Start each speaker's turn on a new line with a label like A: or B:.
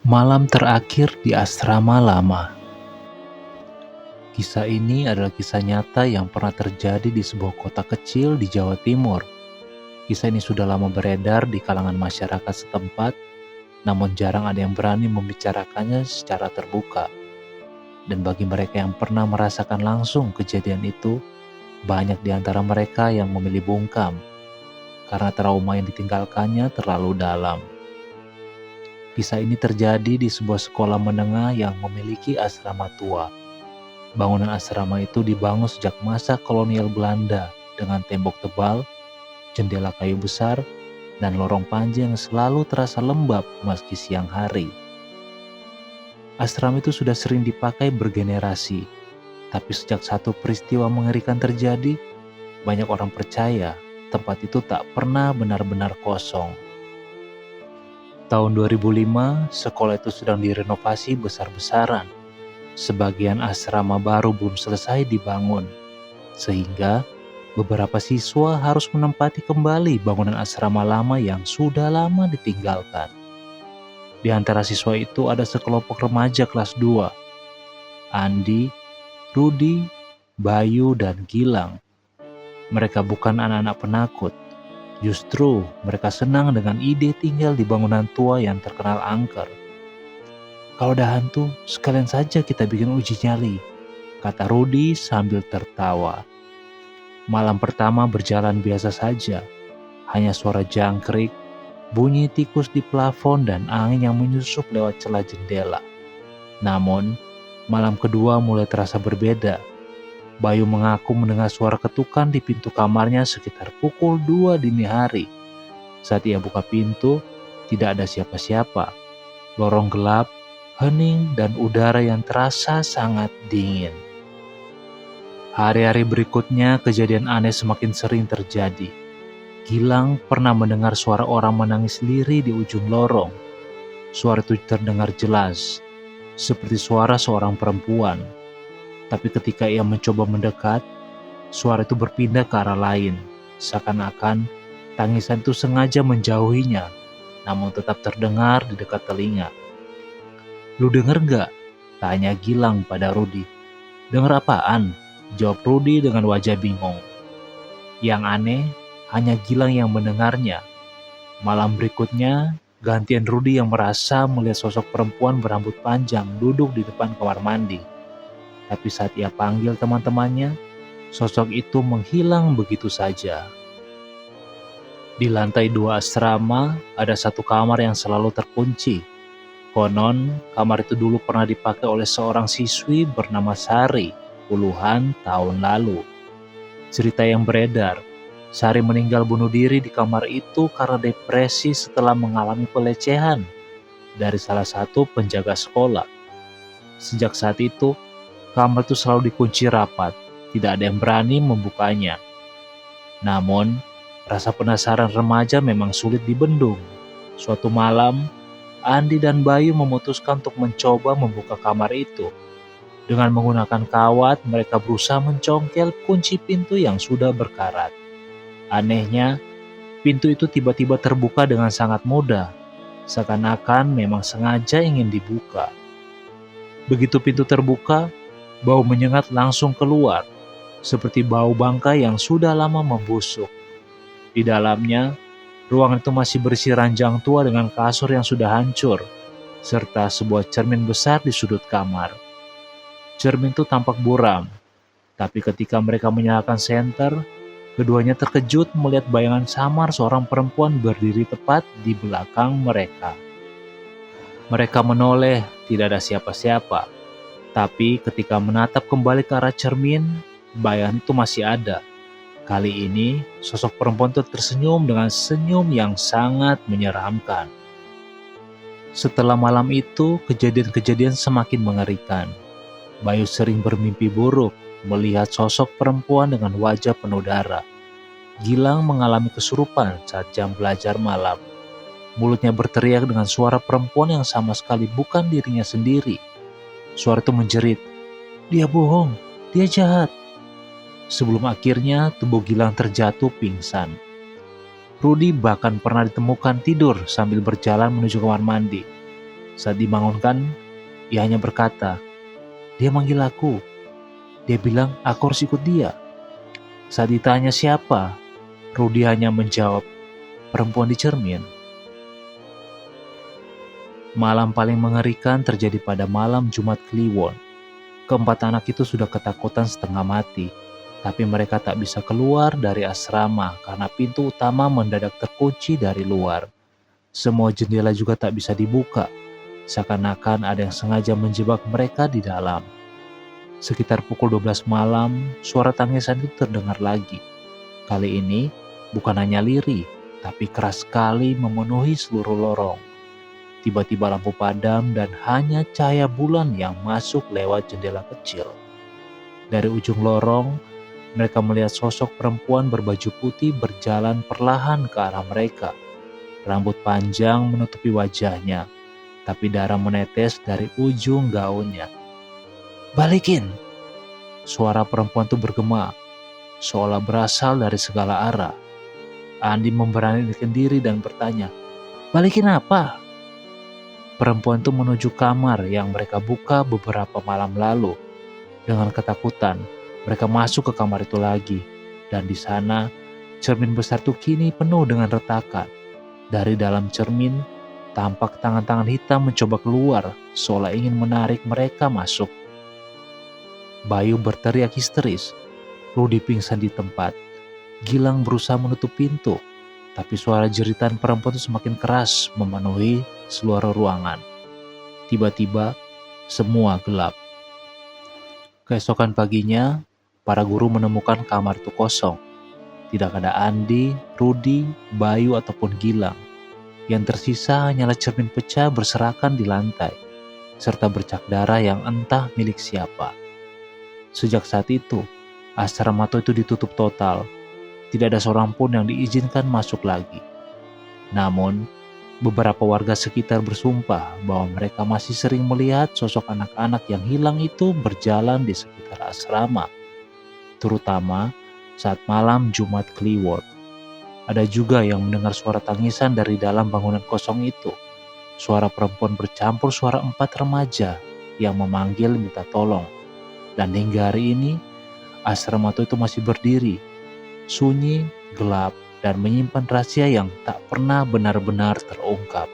A: Malam terakhir di asrama lama. Kisah ini adalah kisah nyata yang pernah terjadi di sebuah kota kecil di Jawa Timur. Kisah ini sudah lama beredar di kalangan masyarakat setempat, namun jarang ada yang berani membicarakannya secara terbuka. Dan bagi mereka yang pernah merasakan langsung kejadian itu, banyak di antara mereka yang memilih bungkam, karena trauma yang ditinggalkannya terlalu dalam. Kisah ini terjadi di sebuah sekolah menengah yang memiliki asrama tua. Bangunan asrama itu dibangun sejak masa kolonial Belanda dengan tembok tebal, jendela kayu besar, dan lorong panjang yang selalu terasa lembab meski siang hari. Asrama itu sudah sering dipakai bergenerasi, tapi sejak satu peristiwa mengerikan terjadi, banyak orang percaya tempat itu tak pernah benar-benar kosong. Tahun 2005, sekolah itu sedang direnovasi besar-besaran. Sebagian asrama baru belum selesai dibangun, sehingga beberapa siswa harus menempati kembali bangunan asrama lama yang sudah lama ditinggalkan. Di antara siswa itu ada sekelompok remaja kelas 2, Andi, Rudi, Bayu, dan Gilang. Mereka bukan anak-anak penakut. Justru mereka senang dengan ide tinggal di bangunan tua yang terkenal angker. "Kalau ada hantu, sekalian saja kita bikin uji nyali," kata Rudi sambil tertawa. Malam pertama berjalan biasa saja. Hanya suara jangkrik, bunyi tikus di plafon, dan angin yang menyusup lewat celah jendela. Namun, malam kedua mulai terasa berbeda. Bayu mengaku mendengar suara ketukan di pintu kamarnya sekitar pukul 2 dini hari. Saat ia buka pintu, tidak ada siapa-siapa. Lorong gelap, hening, dan udara yang terasa sangat dingin. Hari-hari berikutnya, kejadian aneh semakin sering terjadi. Gilang pernah mendengar suara orang menangis lirih di ujung lorong. Suara itu terdengar jelas, seperti suara seorang perempuan. Tapi ketika ia mencoba mendekat, suara itu berpindah ke arah lain, seakan-akan tangisan itu sengaja menjauhinya, namun tetap terdengar di dekat telinga. "Lu denger nggak?" tanya Gilang pada Rudi. "Denger apaan?" jawab Rudi dengan wajah bingung. Yang aneh, hanya Gilang yang mendengarnya. Malam berikutnya, gantian Rudi yang merasa melihat sosok perempuan berambut panjang duduk di depan kamar mandi. Tapi saat ia panggil teman-temannya, sosok itu menghilang begitu saja. Di lantai 2 asrama, ada satu kamar yang selalu terkunci. Konon, kamar itu dulu pernah dipakai oleh seorang siswi bernama Sari, puluhan tahun lalu. Cerita yang beredar, Sari meninggal bunuh diri di kamar itu karena depresi setelah mengalami pelecehan dari salah satu penjaga sekolah. Sejak saat itu, kamar itu selalu dikunci rapat, tidak ada yang berani membukanya. Namun, rasa penasaran remaja memang sulit dibendung. Suatu malam, Andi dan Bayu memutuskan untuk mencoba membuka kamar itu. Dengan menggunakan kawat, mereka berusaha mencongkel kunci pintu yang sudah berkarat. Anehnya, pintu itu tiba-tiba terbuka dengan sangat mudah, seakan-akan memang sengaja ingin dibuka. Begitu pintu terbuka, bau menyengat langsung keluar, seperti bau bangkai yang sudah lama membusuk. Di dalamnya, ruangan itu masih berisi ranjang tua dengan kasur yang sudah hancur, serta sebuah cermin besar di sudut kamar. Cermin itu tampak buram, tapi ketika mereka menyalakan senter, keduanya terkejut melihat bayangan samar seorang perempuan berdiri tepat di belakang mereka. Mereka menoleh, tidak ada siapa-siapa. Tapi ketika menatap kembali ke arah cermin, bayangan itu masih ada. Kali ini, sosok perempuan itu tersenyum dengan senyum yang sangat menyeramkan. Setelah malam itu, kejadian-kejadian semakin mengerikan. Bayu sering bermimpi buruk, melihat sosok perempuan dengan wajah penuh darah. Gilang mengalami kesurupan saat jam belajar malam. Mulutnya berteriak dengan suara perempuan yang sama sekali bukan dirinya sendiri. Suara itu menjerit, "Dia bohong, dia jahat." Sebelum akhirnya tubuh Gilang terjatuh pingsan. Rudi bahkan pernah ditemukan tidur sambil berjalan menuju kamar mandi. Saat dibangunkan, ia hanya berkata, "Dia manggil aku. Dia bilang aku harus ikut dia." Saat ditanya siapa, Rudy hanya menjawab, "Perempuan di cermin." Malam paling mengerikan terjadi pada malam Jumat Kliwon. Keempat anak itu sudah ketakutan setengah mati, tapi mereka tak bisa keluar dari asrama karena pintu utama mendadak terkunci dari luar. Semua jendela juga tak bisa dibuka, seakan-akan ada yang sengaja menjebak mereka di dalam. Sekitar pukul 12 malam, suara tangisan itu terdengar lagi. Kali ini bukan hanya lirih, tapi keras sekali memenuhi seluruh lorong. Tiba-tiba lampu padam dan hanya cahaya bulan yang masuk lewat jendela kecil. Dari ujung lorong, mereka melihat sosok perempuan berbaju putih berjalan perlahan ke arah mereka. Rambut panjang menutupi wajahnya, tapi darah menetes dari ujung gaunnya. "Balikin!" Suara perempuan itu bergema, seolah berasal dari segala arah. Andi memberanikan diri dan bertanya, "Balikin apa?" Perempuan itu menuju kamar yang mereka buka beberapa malam lalu. Dengan ketakutan, mereka masuk ke kamar itu lagi. Dan di sana, cermin besar itu kini penuh dengan retakan. Dari dalam cermin, tampak tangan-tangan hitam mencoba keluar, seolah ingin menarik mereka masuk. Bayu berteriak histeris. Rudy pingsan di tempat. Gilang berusaha menutup pintu, tapi suara jeritan perempuan itu semakin keras memenuhi seluruh ruangan. Tiba-tiba, semua gelap. Keesokan paginya, para guru menemukan kamar itu kosong. Tidak ada Andi, Rudy, Bayu, ataupun Gilang. Yang tersisa hanyalah cermin pecah berserakan di lantai, serta bercak darah yang entah milik siapa. Sejak saat itu, asrama itu ditutup total. Tidak ada seorang pun yang diizinkan masuk lagi. Namun, beberapa warga sekitar bersumpah bahwa mereka masih sering melihat sosok anak-anak yang hilang itu berjalan di sekitar asrama, terutama saat malam Jumat Kliwon. Ada juga yang mendengar suara tangisan dari dalam bangunan kosong itu. Suara perempuan bercampur suara 4 remaja yang memanggil minta tolong. Dan hingga hari ini, asrama itu masih berdiri, sunyi, gelap, dan menyimpan rahasia yang tak pernah benar-benar terungkap.